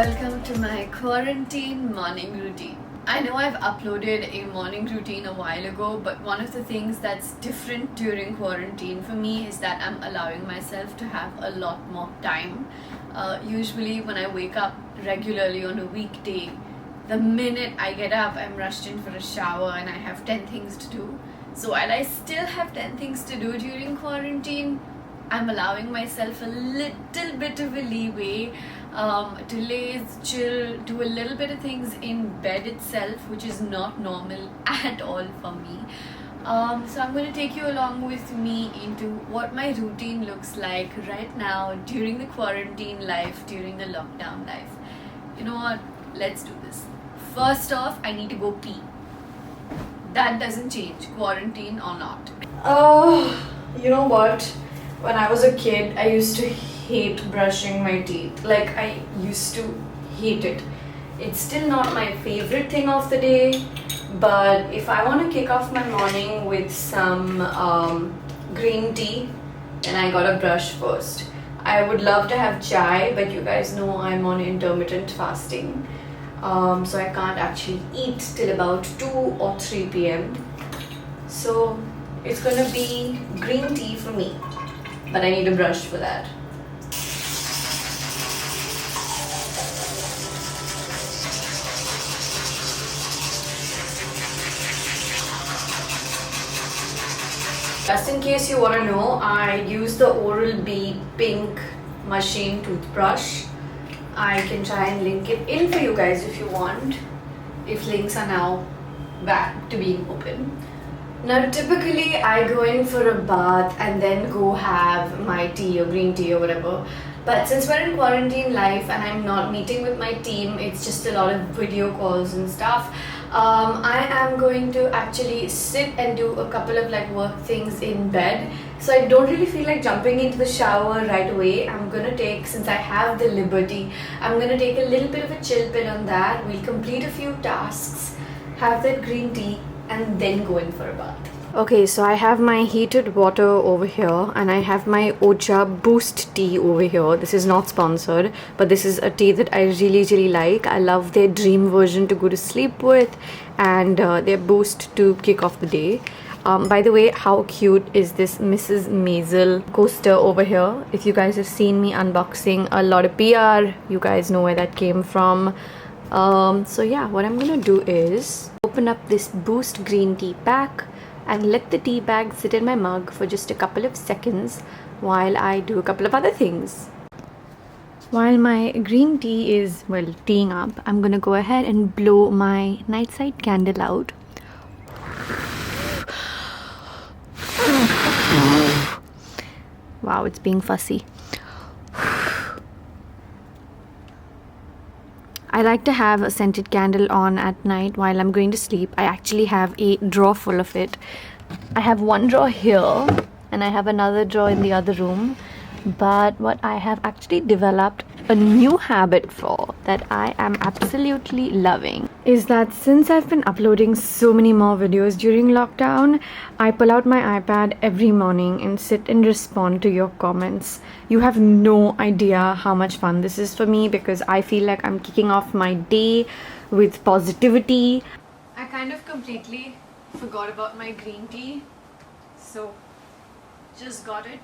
Welcome to my quarantine morning routine. I know I've uploaded a morning routine a while ago, but one of the things that's different during quarantine for me is that I'm allowing myself to have a lot more time. Usually when I wake up regularly on a weekday, the minute I get up, I'm rushed in for a shower and I have 10 things to do. So while I still have 10 things to do during quarantine, I'm allowing myself a little bit of a leeway to laze, chill, do a little bit of things in bed itself, which is not normal at all for me. So I'm going to take you along with me into what my routine looks like right now during the quarantine life, during the lockdown life. You know what? Let's do this. First off, I need to go pee. That doesn't change, quarantine or not. You know what? When I was a kid, I used to hate brushing my teeth. Like, I used to hate it. It's still not my favorite thing of the day, but if I want to kick off my morning with some green tea, then I gotta brush first. I would love to have chai, but you guys know I'm on intermittent fasting. So I can't actually eat till about 2 or 3 p.m. So it's gonna be green tea for me, but I need a brush for that. Just in case you want to know, I use the Oral-B pink machine toothbrush. I can try and link it in for you guys if you want, if links are now back to being open. Now typically I go in for a bath and then go have my tea or green tea or whatever. But since we're in quarantine life and I'm not meeting with my team, it's just a lot of video calls and stuff. I am going to actually sit and do a couple of work things in bed. So I don't really feel like jumping into the shower right away. I'm gonna take, since I have the liberty, I'm gonna take a little bit of a chill pill on that. We'll complete a few tasks, have that green tea, and then go in for a bath. Okay, so I have my heated water over here and I have my Ocha Boost tea over here. This is not sponsored, but this is a tea that I really like. I love their dream version to go to sleep with and their boost to kick off the day. By the way, how cute is this Mrs. Maisel coaster over here? If you guys have seen me unboxing a lot of PR, you guys know where that came from. So yeah, what I'm gonna do is open up this Boost green tea pack and let the tea bag sit in my mug for just a couple of seconds while I do a couple of other things. While my green tea is, well, teeing up, I'm gonna go ahead and blow my nightside candle out. Wow, it's being fussy. I like to have a scented candle on at night while I'm going to sleep. I actually have a drawer full of it. I have one drawer here and I have another drawer in the other room. But what I have actually developed a new habit for that I am absolutely loving is that since I've been uploading so many more videos during lockdown, I pull out my iPad every morning and sit and respond to your comments. You have no idea how much fun this is for me because I feel like I'm kicking off my day with positivity. I kind of completely forgot about my green tea, so just got it.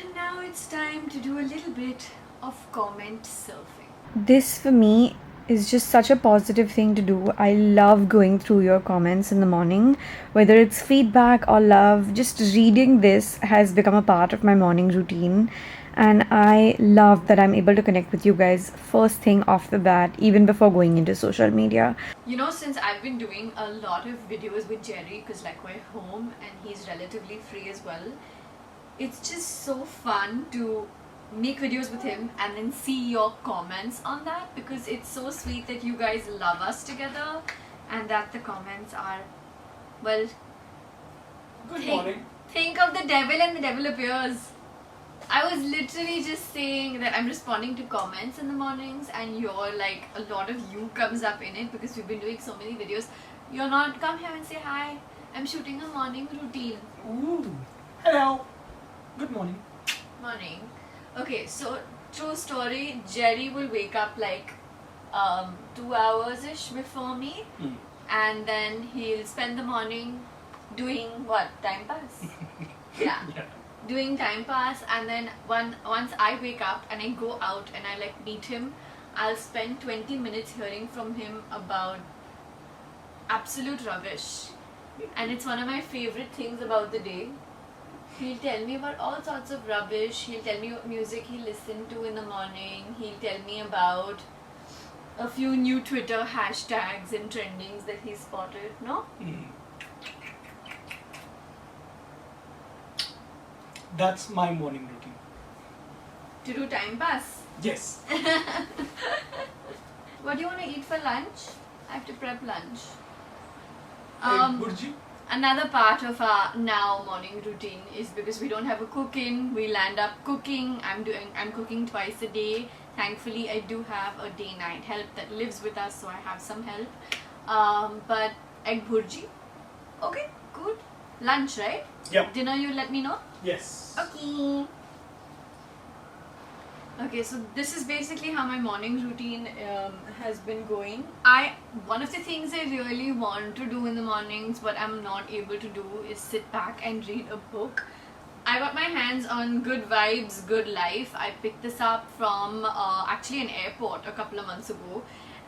And now it's time to do a little bit of comment surfing. This for me is just such a positive thing to do. I love going through your comments in the morning, whether it's feedback or love. Just reading this has become a part of my morning routine, and I love that I'm able to connect with you guys first thing off the bat, even before going into social media. You know, since I've been doing a lot of videos with Jerry, because we're home and he's relatively free as well, it's just so fun to make videos with him and then see your comments on that, because it's so sweet that you guys love us together and that the comments are, well, good morning. Think of the devil and the devil appears. I was literally just saying that I'm responding to comments in the mornings and you're a lot of you comes up in it because we've been doing so many videos. You're not, come here and say hi. I'm shooting a morning routine. Ooh, hello. Good morning. Morning. Okay, so True story, Jerry will wake up like 2 hours-ish before me, and then he'll spend the morning doing what? Time pass? Yeah. Doing time pass, and then once I wake up and I go out and I like meet him, I'll spend 20 minutes hearing from him about absolute rubbish. And it's one of my favorite things about the day. He'll tell me about all sorts of rubbish. He'll tell me what music he listened to in the morning. He'll tell me about a few new Twitter hashtags and trendings that he spotted. No? That's my morning routine. To do time pass. Yes. What do you want to eat for lunch? I have to prep lunch. Egg burji. Another part of our now morning routine is because we don't have a cook-in, we'll end up cooking. I'm cooking twice a day. Thankfully, I do have a day-night help that lives with us, so I have some help. But egg bhurji. Okay, good. Lunch, right? Yep. Dinner, you let me know? Yes. Okay. Okay, so this is basically how my morning routine has been going. One of the things I really want to do in the mornings, but I'm not able to do, is sit back and read a book. I got my hands on Good Vibes, Good Life. I picked this up from actually an airport a couple of months ago.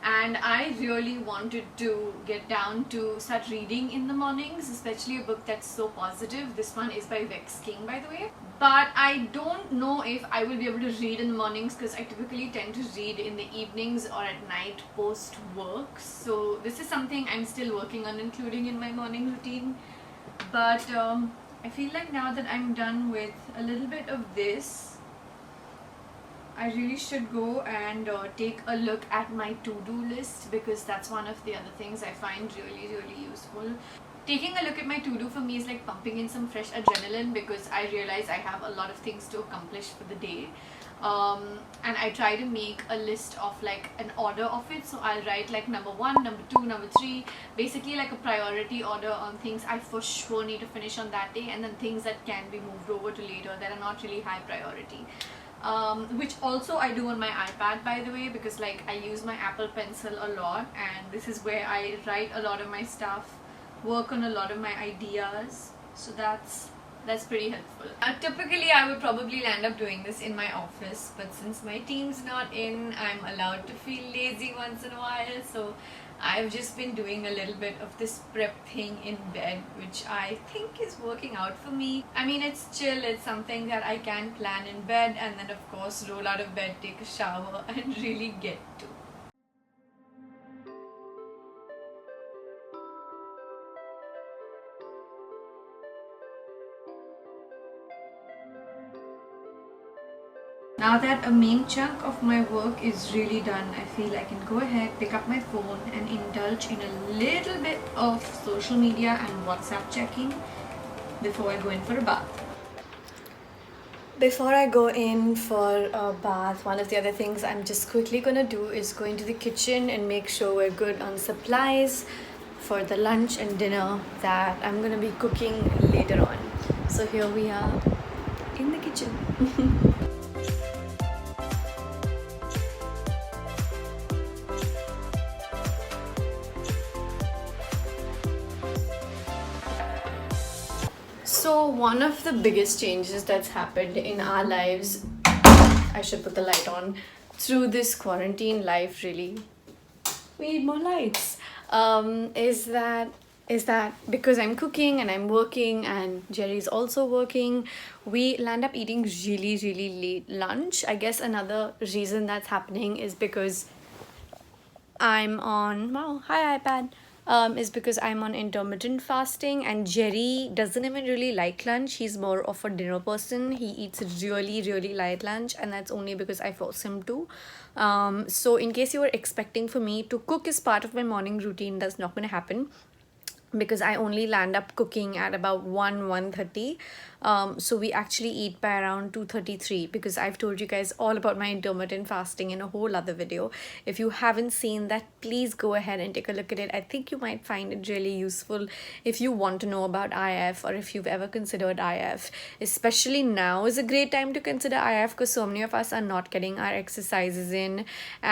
And I really wanted to get down to start reading in the mornings, especially a book that's so positive. This one is by Vex King, by the way. But I don't know if I will be able to read in the mornings because I typically tend to read in the evenings or at night post work. So this is something I'm still working on including in my morning routine. But I feel like now that I'm done with a little bit of this, I really should go and take a look at my to-do list, because that's one of the other things I find really, really useful. Taking a look at my to-do for me is like pumping in some fresh adrenaline, because I realize I have a lot of things to accomplish for the day. And I try to make a list of like an order of it. So I'll write like number 1, number 2, number 3, basically like a priority order on things I for sure need to finish on that day, and then things that can be moved over to later that are not really high priority. Which also I do on my iPad, by the way, because like I use my Apple Pencil a lot, and this is where I write a lot of my stuff, work on a lot of my ideas. So that's pretty helpful. Typically I would probably end up doing this in my office, but since my team's not in, I'm allowed to feel lazy once in a while. So I've just been doing a little bit of this prep thing in bed, which I think is working out for me. I mean, it's chill, it's something that I can plan in bed, and then of course roll out of bed, take a shower and really get to. Now that a main chunk of my work is really done, I feel I can go ahead, pick up my phone and indulge in a little bit of social media and WhatsApp checking before I go in for a bath. Before I go in for a bath, one of the other things I'm just quickly gonna do is go into the kitchen and make sure we're good on supplies for the lunch and dinner that I'm gonna be cooking later on. So here we are in the kitchen. So one of the biggest changes that's happened in our lives, I should put the light on, through this quarantine life, really, we need more lights, is that because I'm cooking and I'm working and Jerry's also working, we land up eating really, really late lunch. I guess another reason that's happening is because I'm on, wow, hi iPad. Is because I'm on intermittent fasting, and Jerry doesn't even really like lunch. He's more of a dinner person. He eats really, really light lunch, and that's only because I force him to. So in case you were expecting for me to cook as part of my morning routine, that's not going to happen. because I only land up cooking at about 1:30. So we actually eat by around 2:33, because I've told you guys all about my intermittent fasting in a whole other video. If you haven't seen that, please go ahead and take a look at it. I think you might find it really useful if you want to know about IF, or if you've ever considered IF. Especially now is a great time to consider IF, because so many of us are not getting our exercises in,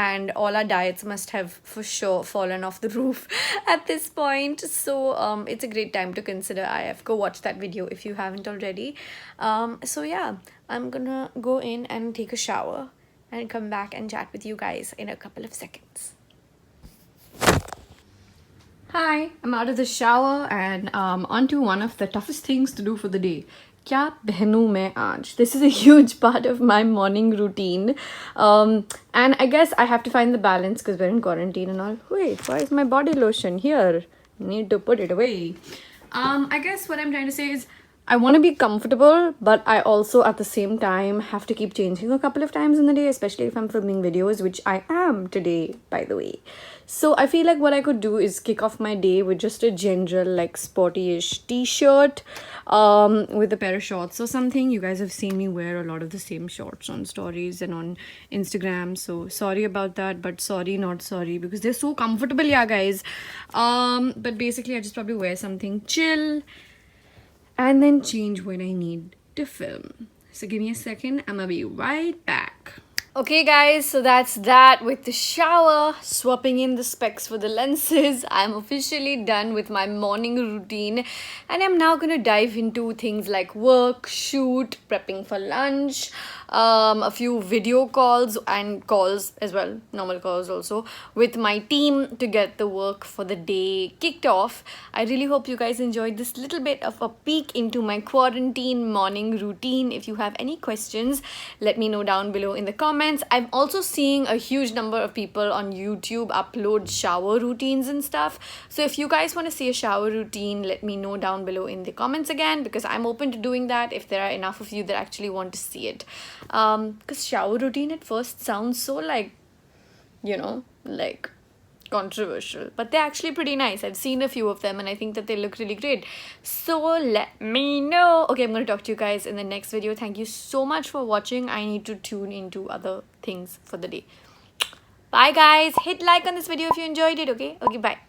and all our diets must have for sure fallen off the roof at this point. So it's a great time to consider IF. Go watch that video if you haven't already. So yeah, I'm gonna go in and take a shower and come back and chat with you guys in a couple of seconds. Hi, I'm out of the shower and on to one of the toughest things to do for the day. क्या पहनूं मैं आज? This is a huge part of my morning routine. And I guess I have to find the balance because we're in quarantine and all. Wait, why is my body lotion here? Need to put it away. I guess what I'm trying to say is I want to be comfortable, but I also at the same time have to keep changing a couple of times in the day, especially if I'm filming videos, which I am today, by the way. So I feel like what I could do is kick off my day with just a general like sporty-ish t-shirt with a pair of shorts or something. You guys have seen me wear a lot of the same shorts on stories and on Instagram, so sorry about that, but sorry not sorry, because they're so comfortable, yeah guys. But basically I just probably wear something chill and then change when I need to film. So give me a second, I'm gonna be right back. Okay guys, so that's that with the shower, swapping in the specs for the lenses. I'm officially done with my morning routine, and I'm now gonna dive into things like work, shoot, prepping for lunch, a few video calls and calls as well, normal calls also, with my team to get the work for the day kicked off. I really hope you guys enjoyed this little bit of a peek into my quarantine morning routine. If you have any questions, let me know down below in the comments. I'm also seeing a huge number of people on YouTube upload shower routines and stuff. So if you guys want to see a shower routine, let me know down below in the comments again, because I'm open to doing that if there are enough of you that actually want to see it. Because shower routine at first sounds so like, you know, like controversial, but they're actually pretty nice. I've seen a few of them and I think that they look really great. So let me know. Okay, I'm going to talk to you guys in the next video. Thank you so much for watching. I need to tune into other things for the day. Bye guys. Hit like on this video if you enjoyed it. Okay, bye.